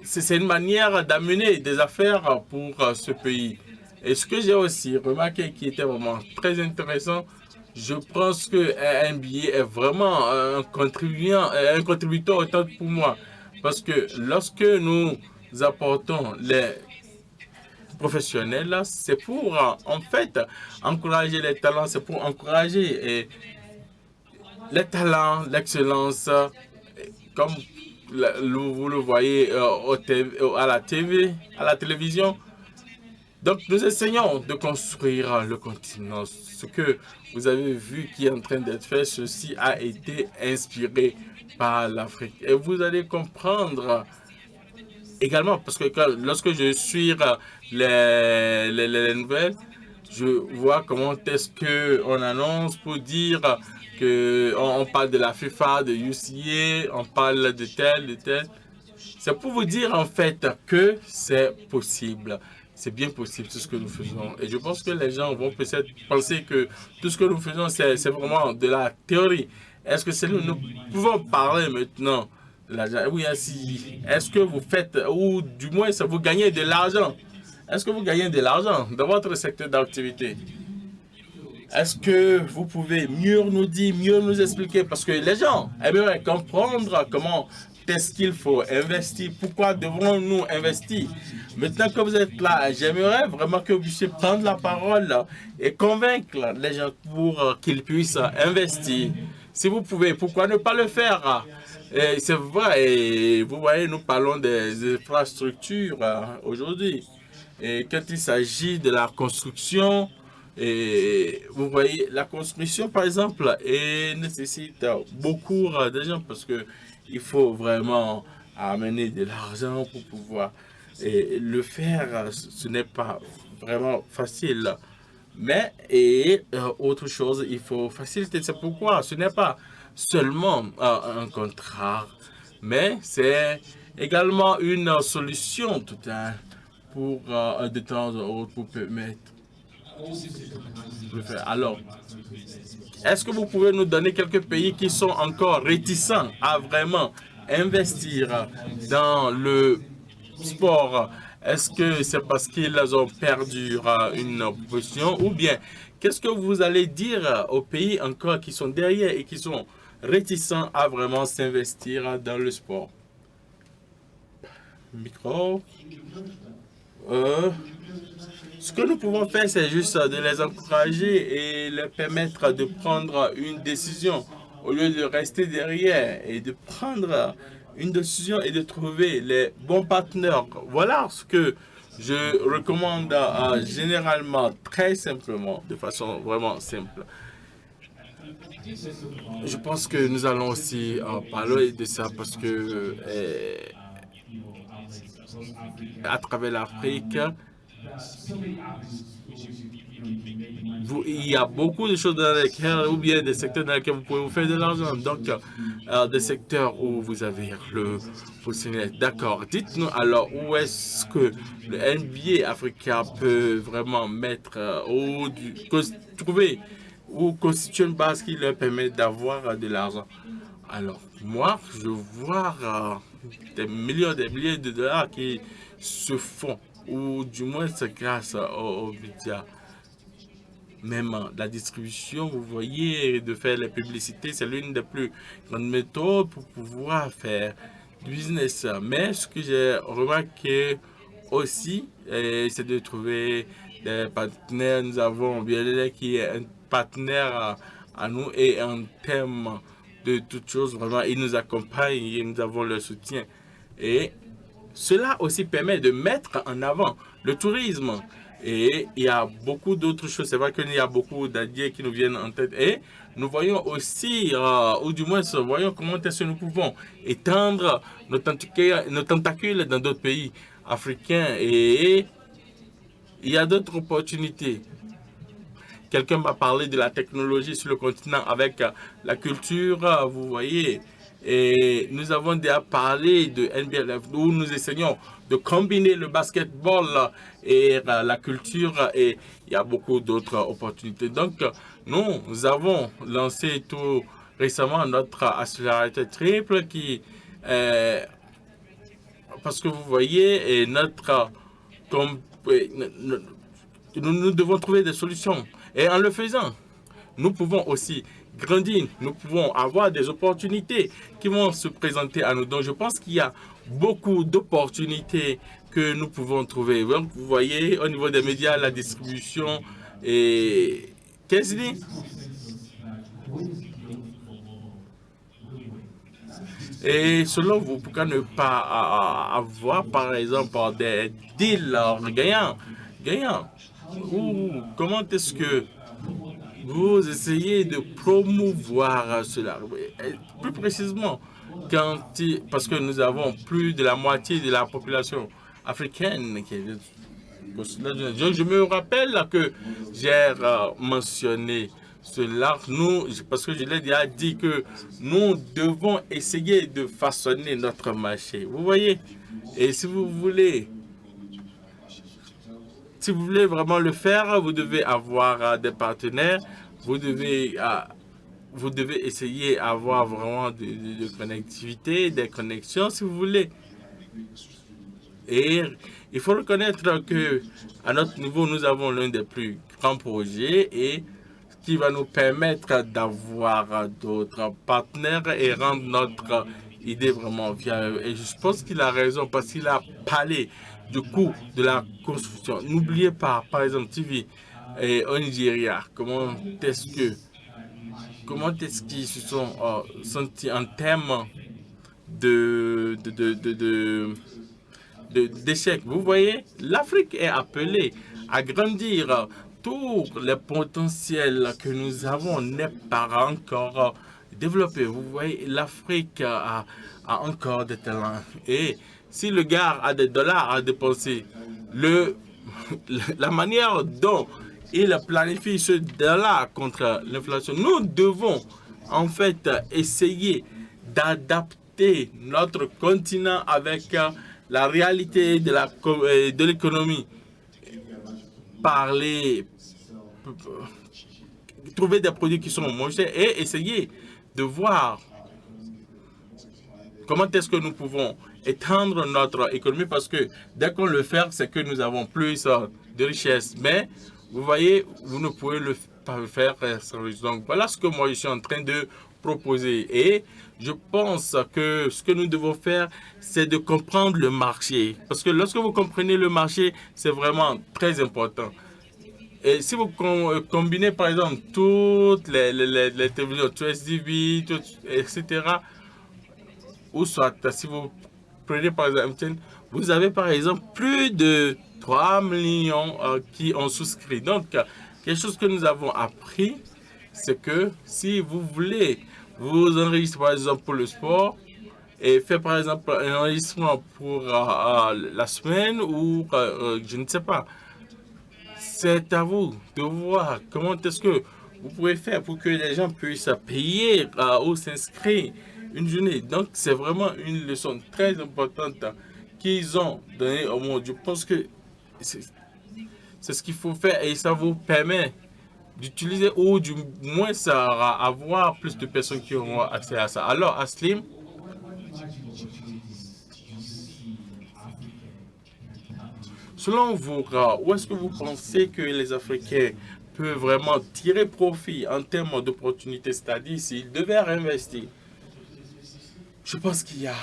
c'est une manière d'amener des affaires pour ce pays. Et ce que j'ai aussi remarqué qui était vraiment très intéressant, je pense que NBA est vraiment un contributeur autant pour moi. Parce que lorsque nous apportons les professionnels, c'est pour en fait encourager les talents, c'est pour encourager les talents, l'excellence, comme vous le voyez à la TV, à la télévision. Donc, nous essayons de construire le continent. Ce que vous avez vu qui est en train d'être fait, ceci a été inspiré par l'Afrique. Et vous allez comprendre également, parce que lorsque je suis les nouvelles, je vois comment est-ce qu'on annonce pour dire qu'on parle de la FIFA, de UCA, on parle de tel. C'est pour vous dire en fait que c'est possible. C'est bien possible tout ce que nous faisons. Et je pense que les gens vont peut-être penser que tout ce que nous faisons, c'est vraiment de la théorie. Est-ce que c'est nous pouvons parler maintenant de l'argent? Oui, ainsi. Est-ce que vous faites, ou du moins, vous gagnez de l'argent? Est-ce que vous gagnez de l'argent dans votre secteur d'activité? Est-ce que vous pouvez mieux nous dire, mieux nous expliquer? Parce que les gens aimeraient comprendre comment est-ce qu'il faut investir, pourquoi devons-nous investir? Maintenant que vous êtes là, j'aimerais vraiment que vous puissiez prendre la parole et convaincre les gens pour qu'ils puissent investir. Si vous pouvez, pourquoi ne pas le faire? C'est vrai, et vous voyez, nous parlons des infrastructures aujourd'hui. Et quand il s'agit de la construction, et vous voyez, la construction, par exemple, nécessite beaucoup d'argent parce que il faut vraiment amener de l'argent pour pouvoir le faire. Ce n'est pas vraiment facile. Mais, autre chose, il faut faciliter. C'est pourquoi ce n'est pas seulement un contrat, mais c'est également une solution, tout un pour de temps en temps pour permettre de faire. Alors, est-ce que vous pouvez nous donner quelques pays qui sont encore réticents à vraiment investir dans le sport? Est-ce que c'est parce qu'ils ont perdu une position ou bien qu'est-ce que vous allez dire aux pays encore qui sont derrière et qui sont réticents à vraiment s'investir dans le sport? Micro. Ce que nous pouvons faire, c'est juste de les encourager et leur permettre de prendre une décision au lieu de rester derrière et de prendre une décision et de trouver les bons partenaires. Voilà ce que je recommande généralement, très simplement, de façon vraiment simple. Je pense que nous allons aussi parler de ça parce que à travers l'Afrique, il y a beaucoup de choses dans lesquelles, ou bien des secteurs dans lesquels vous pouvez vous faire de l'argent. Donc, des secteurs où vous avez le fonctionnaire. D'accord. Dites-nous alors où est-ce que le NBA africain peut vraiment mettre trouver ou constituer une base qui leur permet d'avoir de l'argent. Alors, moi, je vois des milliers de dollars qui se font, ou du moins c'est grâce aux médias. Même la distribution, vous voyez, de faire les publicités, c'est l'une des plus grandes méthodes pour pouvoir faire du business. Mais ce que j'ai remarqué aussi, c'est de trouver des partenaires. Nous avons BLL qui est un partenaire à nous et en termes de toutes choses, vraiment, ils nous accompagnent et nous avons leur soutien. Et cela aussi permet de mettre en avant le tourisme. Et il y a beaucoup d'autres choses. C'est vrai qu'il y a beaucoup d'idées qui nous viennent en tête. Et nous voyons aussi, ou du moins, voyons comment est-ce que nous pouvons étendre nos tentacules dans d'autres pays africains. Et il y a d'autres opportunités. Quelqu'un m'a parlé de la technologie sur le continent avec la culture, vous voyez. Et nous avons déjà parlé de NBLF où nous essayons de combiner le basketball et la culture et il y a beaucoup d'autres opportunités. Donc, nous avons lancé tout récemment notre accélérateur triple qui, parce que vous voyez, nous devons trouver des solutions. Et en le faisant, nous pouvons aussi grandir, nous pouvons avoir des opportunités qui vont se présenter à nous. Donc, je pense qu'il y a beaucoup d'opportunités que nous pouvons trouver. Donc, vous voyez, au niveau des médias, la distribution et... Qu'est-ce que dit? Et selon vous, pourquoi ne pas avoir, par exemple, des deals gagnants? Ou comment est-ce que vous essayez de promouvoir cela? Plus précisément, parce que nous avons plus de la moitié de la population africaine qui est... Je me rappelle que j'ai mentionné cela, parce que je l'ai déjà dit que nous devons essayer de façonner notre marché. Vous voyez? Et si vous voulez vraiment le faire, vous devez avoir des partenaires, vous devez essayer d'avoir vraiment de connectivité, des connexions si vous voulez. Et il faut reconnaître qu'à notre niveau, nous avons l'un des plus grands projets et qui va nous permettre d'avoir d'autres partenaires et rendre notre idée vraiment viable. Et je pense qu'il a raison parce qu'il a parlé du coût de la construction. N'oubliez pas, par exemple, TV et au Nigeria, comment est-ce qu'ils se sont sentis en termes d'échecs. Vous voyez, l'Afrique est appelée à grandir. Tous les potentiels que nous avons n'est pas encore développé. Vous voyez, l'Afrique a encore des talents. Et si le gars a des dollars à dépenser, la manière dont il planifie ce dollar contre l'inflation, nous devons en fait essayer d'adapter notre continent avec la réalité de l'économie, parler, trouver des produits qui sont moins chers et essayer de voir comment est-ce que nous pouvons étendre notre économie, parce que dès qu'on le fait, c'est que nous avons plus de richesses. Mais vous voyez, vous ne pouvez pas le faire sans richesse. Donc voilà ce que moi je suis en train de proposer. Et je pense que ce que nous devons faire, c'est de comprendre le marché. Parce que lorsque vous comprenez le marché, c'est vraiment très important. Et si vous combinez par exemple toutes les télévisions, tout SDV, etc., ou soit si vous prenez par exemple, vous avez par exemple plus de 3 millions qui ont souscrit. Donc, quelque chose que nous avons appris, c'est que si vous voulez vous enregistrer par exemple pour le sport et faire par exemple un enregistrement pour la semaine ou je ne sais pas, c'est à vous de voir comment est-ce que vous pouvez faire pour que les gens puissent payer ou s'inscrire une journée. Donc, c'est vraiment une leçon très importante qu'ils ont donnée au monde. Je pense que c'est ce qu'il faut faire et ça vous permet d'utiliser ou du moins ça avoir plus de personnes qui auront accès à ça. Alors, Aslim, selon vous, où est-ce que vous pensez que les Africains peuvent vraiment tirer profit en termes d'opportunités, c'est-à-dire s'ils devaient réinvestir? Je pense qu'il y a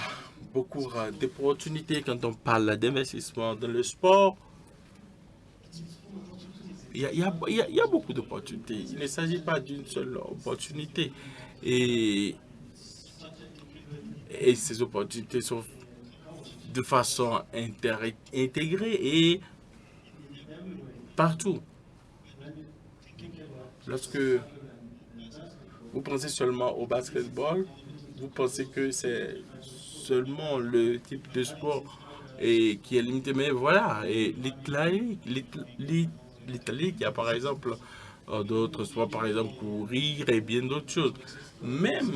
beaucoup d'opportunités quand on parle d'investissement dans le sport. Il y a beaucoup d'opportunités. Il ne s'agit pas d'une seule opportunité. Et ces opportunités sont de façon intégrée et partout. Lorsque vous pensez seulement au basketball, vous pensez que c'est seulement le type de sport qui est limité. Mais voilà, et l'Italie qui a par exemple d'autres sports, par exemple courir et bien d'autres choses. Même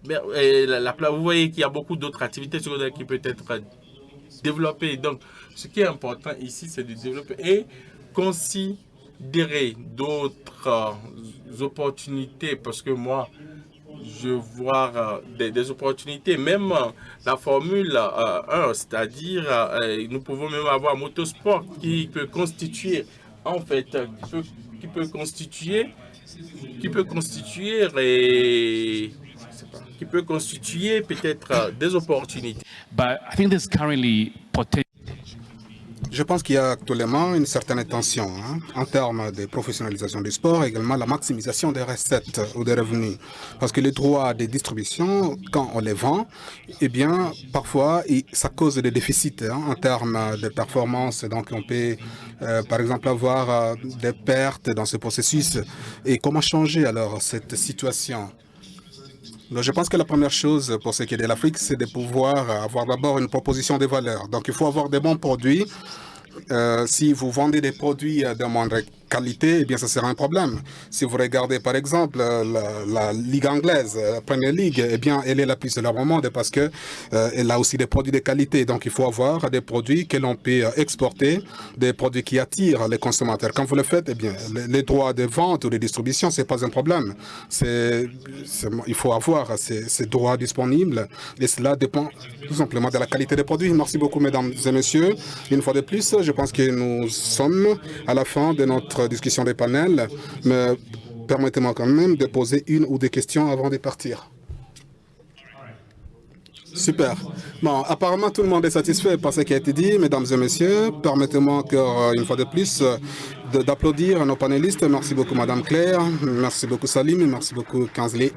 vous voyez qu'il y a beaucoup d'autres activités secondaires qui peuvent être développées. Donc, ce qui est important ici, c'est de développer et considérer d'autres opportunités, parce que moi, je vois des opportunités, même la Formule 1, c'est-à-dire nous pouvons même avoir motosport qui peut constituer, en fait, qui peut constituer peut-être des opportunités. But I think there's currently potential. Je pense qu'il y a actuellement une certaine tension en termes de professionnalisation du sport, également la maximisation des recettes ou des revenus. Parce que les droits de distribution, quand on les vend, eh bien, parfois, ça cause des déficits en termes de performance. Donc, on peut, par exemple, avoir des pertes dans ce processus. Et comment changer alors cette situation? Donc, je pense que la première chose pour ce qui est de l'Afrique, c'est de pouvoir avoir d'abord une proposition de valeur. Donc, il faut avoir des bons produits. Si vous vendez des produits de moindre qualité, eh bien, ça sera un problème. Si vous regardez, par exemple, la Ligue anglaise, la Premier League, eh bien, elle est la plus célèbre au monde parce que elle a aussi des produits de qualité. Donc, il faut avoir des produits que l'on peut exporter, des produits qui attirent les consommateurs. Quand vous le faites, eh bien, les droits de vente ou de distribution, c'est pas un problème. Il faut avoir ces droits disponibles et cela dépend tout simplement de la qualité des produits. Merci beaucoup, mesdames et messieurs. Une fois de plus, je pense que nous sommes à la fin de notre discussion des panels, mais permettez-moi quand même de poser une ou deux questions avant de partir. Super. Bon, apparemment, tout le monde est satisfait par ce qui a été dit. Mesdames et messieurs, permettez-moi encore une fois de plus d'applaudir nos panélistes. Merci beaucoup, Madame Claire. Merci beaucoup, Salim. Et merci beaucoup, Kansley.